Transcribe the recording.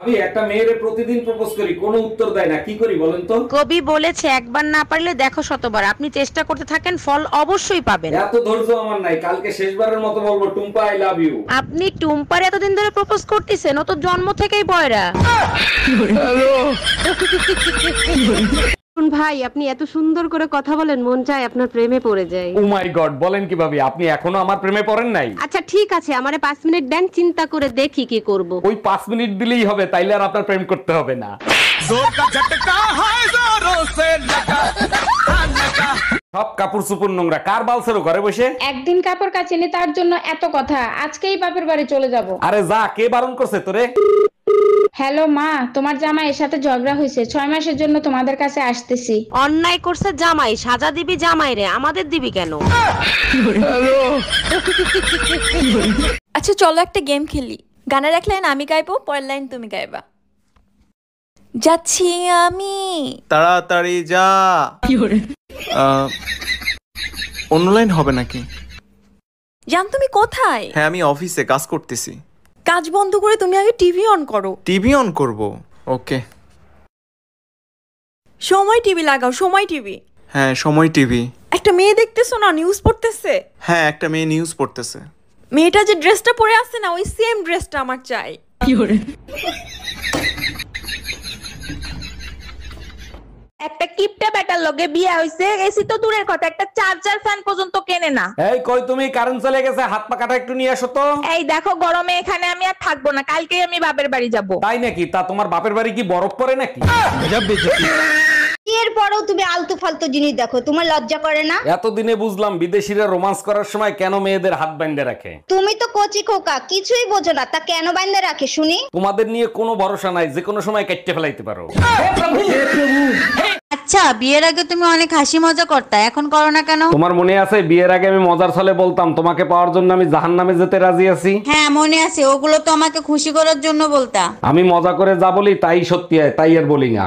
আমি একটা মেয়েরে প্রতিদিন প্রপোজ করি, কোনো উত্তর দেয় না, কি করি বলেন তো? কবি বলেছে একবার না পারলে দেখো শতবার। আপনি চেষ্টা করতে থাকেন, ফল অবশ্যই পাবেন। এত ধৈর্য আমার নাই, কালকে শেষবারের মতো বলবো টুম্পা আই লাভ ইউ। আপনি টুম্পার এতদিন ধরে প্রপোজ করতেছেন, ও তো জন্ম থেকেই বয়রা। ভাই আপনি এত সুন্দর করে কথা বলেন, মন চায় আপনার প্রেমে পড়ে যায়। ও মাই গড, বলেন কিভাবে? আপনি এখনো আমার প্রেমে পড়েন নাই? আচ্ছা ঠিক আছে, আমারে 5 মিনিট দেন, চিন্তা করে দেখি কি করব। ওই 5 মিনিট দিলেই হবে, তাইলে আর আপনার প্রেম করতে হবে না। সব কাপড় চুপুর নোংরা, কার বালছেরো ঘরে বসে? একদিন কাপড় কাচিনি তার জন্য এত কথা, আজকেই বাপের বাড়ি চলে যাব। আরে যা, কে বারণ করছে তোরে? হ্যালো মা, তোমার জামাইয়ের সাথে ঝগড়া হয়েছে, 6 মাসের জন্য তোমাদের কাছে আসতেছি। অন্যায় করছে জামাই, সাজা দিবি জামাই রে, আমাদের দিবি কেন? আচ্ছা চলো একটা গেম খেলি। গানের এক লাইন আমি গাইবো, পরের লাইন তুমি গাইবা। যাচ্ছি আমি। তাড়াতাড়ি যা। অন্য লাইন হবে নাকি? জান তুমি কোথায়? হ্যাঁ আমি অফিসে কাজ করতেছি। কাজ বন্ধ করে তুমি আগে টিভি অন করো। টিভি অন করব? ওকে। সময় টিভি লাগাও, সময় টিভি। হ্যাঁ সময় টিভি। একটা মেয়ে দেখতেছো না, নিউজ পড়তেছে? হ্যাঁ একটা মেয়ে নিউজ পড়তেছে। মেয়েটা যে ড্রেসটা পরে আছে না, ওই সেম ড্রেসটা আমার চাই। একটা কিপটা বেটার লগে বিয়ে হইছে, এসি তো দূরের কথা, একটা চার্জার ফ্যান পর্যন্ত কেনে না। এই কই তুমি, কারেন্ট চলে গেছে, হাত পা কাটা একটু নিয়ে আসো তো। এই দেখো গরমে এখানে আমি আর থাকবো না, কালকেই আমি বাপের বাড়ি যাব। তাই নাকি? তা তোমার বাপের বাড়ি কি বরফ পড়ে নাকি? এরপরেও তুমি আলতু ফালতু জিনিস দেখো, তোমার লজ্জা করে না? এতদিনে বুঝলাম বিদেশিরা রোমান্স করার সময় কেন মেয়েদের হাত বাইন্ধে রাখে। তুমি তো কচি খোকা, কিছুই বোঝো না, তা কেন বাইন্ধে রাখে শুনি? তোমাদের নিয়ে কোনো ভরসা নাই, যে কোনো সময় কেটে ফেলাইতে পারো। আচ্ছা বিয়ের আগে তুমি অনেক হাসি মজা করতা, এখন করো না কেন? তোমার মনে আছে বিয়ের আগে আমি মজার ছলে বলতাম তোমাকে পাওয়ার জন্য আমি জাহান্নামে যেতে রাজি আছি? হ্যাঁ মনে আছে, ওগুলো তো আমাকে খুশি করার জন্য বলতা। আমি মজা করে যা বলি তাই সত্যি হয়, তাই আর বলি না।